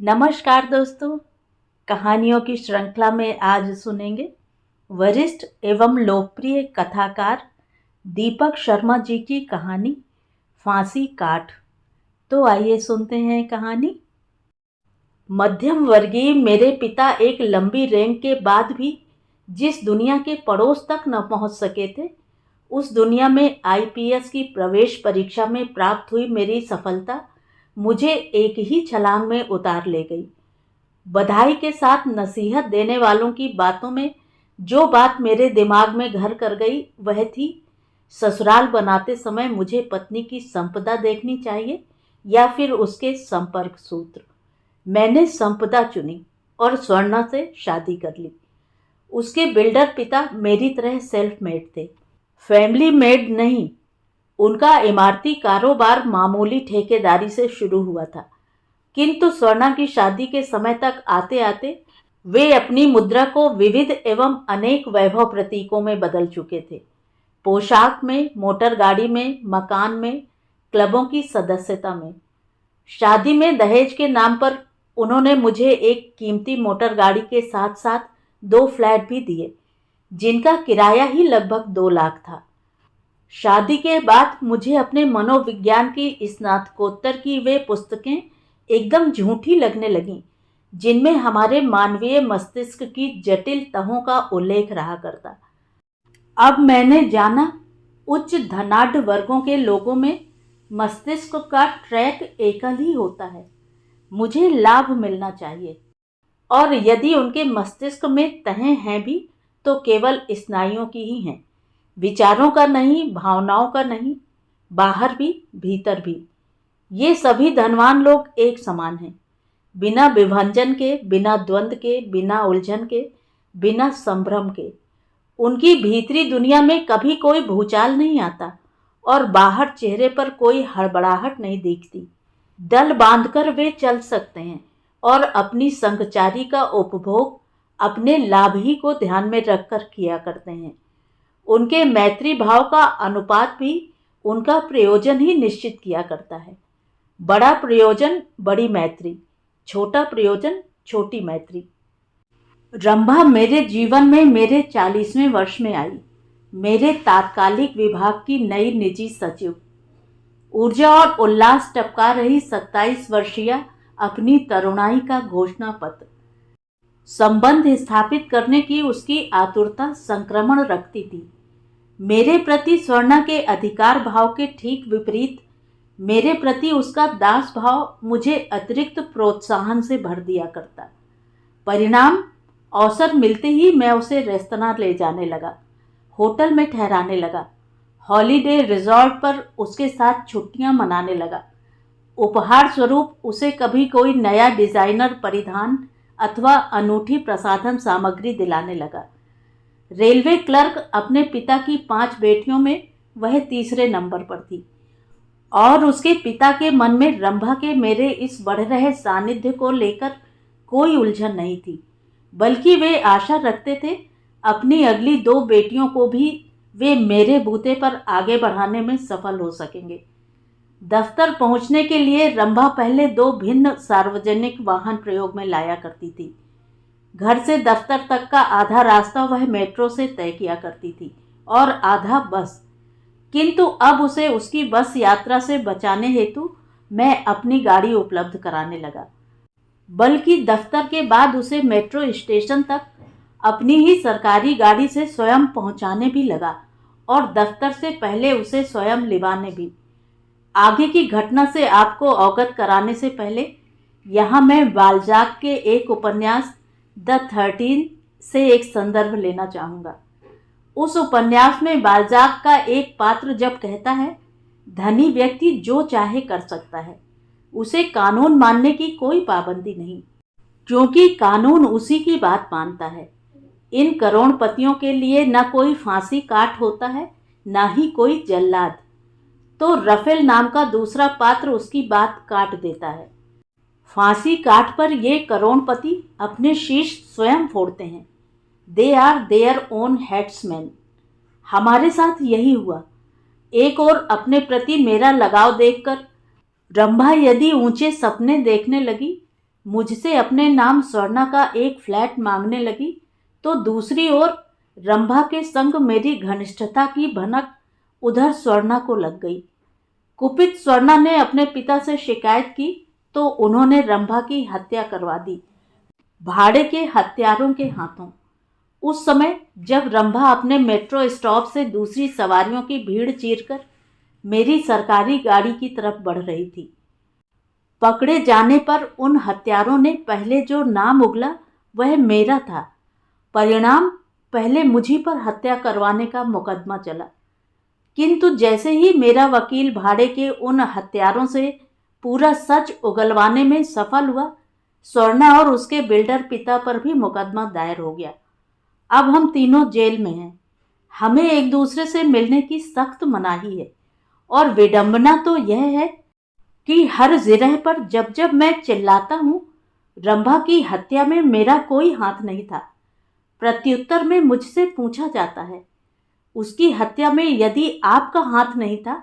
नमस्कार दोस्तों, कहानियों की श्रृंखला में आज सुनेंगे वरिष्ठ एवं लोकप्रिय कथाकार दीपक शर्मा जी की कहानी फांसी काठ। तो आइए सुनते हैं कहानी। मध्यम वर्गीय मेरे पिता एक लंबी रेंग के बाद भी जिस दुनिया के पड़ोस तक न पहुंच सके थे, उस दुनिया में आईपीएस की प्रवेश परीक्षा में प्राप्त हुई मेरी सफलता मुझे एक ही छलांग में उतार ले गई। बधाई के साथ नसीहत देने वालों की बातों में जो बात मेरे दिमाग में घर कर गई वह थी, ससुराल बनाते समय मुझे पत्नी की संपदा देखनी चाहिए या फिर उसके संपर्क सूत्र। मैंने संपदा चुनी और स्वर्णा से शादी कर ली। उसके बिल्डर पिता मेरी तरह सेल्फ मेड थे, फैमिली मेड नहीं। उनका इमारती कारोबार मामूली ठेकेदारी से शुरू हुआ था, किंतु स्वर्णा की शादी के समय तक आते आते वे अपनी मुद्रा को विविध एवं अनेक वैभव प्रतीकों में बदल चुके थे। पोशाक में, मोटर गाड़ी में, मकान में, क्लबों की सदस्यता में। शादी में दहेज के नाम पर उन्होंने मुझे एक कीमती मोटर गाड़ी के साथ साथ 2 फ्लैट भी दिए, जिनका किराया ही लगभग 2 लाख था। शादी के बाद मुझे अपने मनोविज्ञान की स्नातकोत्तर की वे पुस्तकें एकदम झूठी लगने लगीं, जिनमें हमारे मानवीय मस्तिष्क की जटिल तहों का उल्लेख रहा करता। अब मैंने जाना, उच्च धनाढ्य वर्गों के लोगों में मस्तिष्क का ट्रैक एकल ही होता है। मुझे लाभ मिलना चाहिए, और यदि उनके मस्तिष्क में तहें हैं भी तो केवल स्नायुओं की ही हैं, विचारों का नहीं, भावनाओं का नहीं, बाहर भी भीतर भी। ये सभी धनवान लोग एक समान हैं, बिना विभंजन के, बिना द्वंद्व के, बिना उलझन के, बिना संभ्रम के। उनकी भीतरी दुनिया में कभी कोई भूचाल नहीं आता और बाहर चेहरे पर कोई हड़बड़ाहट नहीं दिखती। दल बांधकर वे चल सकते हैं और अपनी संगचारी का उपभोग अपने लाभ ही को ध्यान में रखकर किया करते हैं। उनके मैत्री भाव का अनुपात भी उनका प्रयोजन ही निश्चित किया करता है। बड़ा प्रयोजन बड़ी मैत्री, छोटा प्रयोजन छोटी मैत्री। रंभा मेरे जीवन में मेरे 40वें वर्ष में आई, मेरे तात्कालिक विभाग की नई निजी सचिव। ऊर्जा और उल्लास टपका रही 27 वर्षीय अपनी तरुणाई का घोषणा पत्र। संबंध स्थापित करने की उसकी आतुरता संक्रमण रखती थी। मेरे प्रति स्वर्णा के अधिकार भाव के ठीक विपरीत मेरे प्रति उसका दास भाव मुझे अतिरिक्त प्रोत्साहन से भर दिया करता। परिणाम, अवसर मिलते ही मैं उसे रेस्तरां ले जाने लगा, होटल में ठहराने लगा, हॉलीडे रिजॉर्ट पर उसके साथ छुट्टियां मनाने लगा। उपहार स्वरूप उसे कभी कोई नया डिजाइनर परिधान अथवा अनूठी प्रसाधन सामग्री दिलाने लगा। रेलवे क्लर्क अपने पिता की 5 बेटियों में वह तीसरे नंबर पर थी, और उसके पिता के मन में रंभा के मेरे इस बढ़ रहे सानिध्य को लेकर कोई उलझन नहीं थी, बल्कि वे आशा रखते थे अपनी अगली 2 बेटियों को भी वे मेरे बूते पर आगे बढ़ाने में सफल हो सकेंगे। दफ्तर पहुंचने के लिए रंभा पहले 2 भिन्न सार्वजनिक वाहन प्रयोग में लाया करती थी। घर से दफ्तर तक का आधा रास्ता वह मेट्रो से तय किया करती थी और आधा बस, किंतु अब उसे उसकी बस यात्रा से बचाने हेतु मैं अपनी गाड़ी उपलब्ध कराने लगा। बल्कि दफ्तर के बाद उसे मेट्रो स्टेशन तक अपनी ही सरकारी गाड़ी से स्वयं पहुंचाने भी लगा, और दफ्तर से पहले उसे स्वयं लिवाने भी। आगे की घटना से आपको अवगत कराने से पहले यहाँ मैं बाल्जाक के एक उपन्यास द 13 से एक संदर्भ लेना चाहूँगा। उस उपन्यास में बाल्जाक का एक पात्र जब कहता है, धनी व्यक्ति जो चाहे कर सकता है, उसे कानून मानने की कोई पाबंदी नहीं, क्योंकि कानून उसी की बात मानता है। इन करोड़पतियों के लिए न कोई फांसी काठ होता है, न ही कोई जल्लाद। तो रफेल नाम का दूसरा पात्र उसकी बात काट देता है। फांसी काठ पर ये करोड़पति अपने शीश स्वयं फोड़ते हैं। They are their own headsman. हमारे साथ यही हुआ। एक और अपने प्रति मेरा लगाव देखकर रंभा यदि ऊंचे सपने देखने लगी मुझसे अपने नाम स्वर्णा का एक फ्लैट मांगने लगी, तो दूसरी ओर रंभा के संग मेरी घनिष्ठता की भनक उधर स्वर्णा को लग गई। कुपित स्वर्णा ने अपने पिता से शिकायत की, तो उन्होंने रंभा की हत्या करवा दी, भाड़े के हत्यारों के हाथों। उस समय जब रंभा अपने मेट्रो स्टॉप से दूसरी सवारियों की भीड़ चीरकर मेरी सरकारी गाड़ी की तरफ बढ़ रही थी। पकड़े जाने पर उन हत्यारों ने पहले जो नाम उगला वह मेरा था। परिणाम, पहले मुझी पर हत्या करवाने का मुकदमा चला, किंतु जैसे ही मेरा वकील भाड़े के उन हत्यारों से पूरा सच उगलवाने में सफल हुआ, स्वर्णा और उसके बिल्डर पिता पर भी मुकदमा दायर हो गया। अब हम तीनों जेल में हैं। हमें एक दूसरे से मिलने की सख्त मनाही है, और विडंबना तो यह है कि हर जिरह पर जब जब मैं चिल्लाता हूँ, रंभा की हत्या में मेरा कोई हाथ नहीं था, प्रत्युत्तर में मुझसे पूछा जाता है, उसकी हत्या में यदि आपका हाथ नहीं था,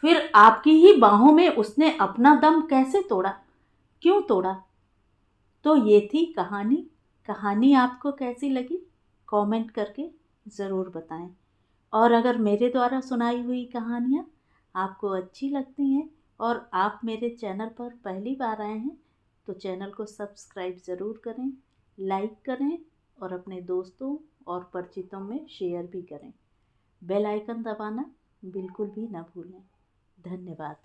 फिर आपकी ही बाहों में उसने अपना दम कैसे तोड़ा, क्यों तोड़ा? तो ये थी कहानी। कहानी आपको कैसी लगी कमेंट करके ज़रूर बताएं। और अगर मेरे द्वारा सुनाई हुई कहानियाँ आपको अच्छी लगती हैं और आप मेरे चैनल पर पहली बार आए हैं, तो चैनल को सब्सक्राइब ज़रूर करें, लाइक करें और अपने दोस्तों और परिचितों में शेयर भी करें। बेल आइकन दबाना बिल्कुल भी ना भूलें। धन्यवाद।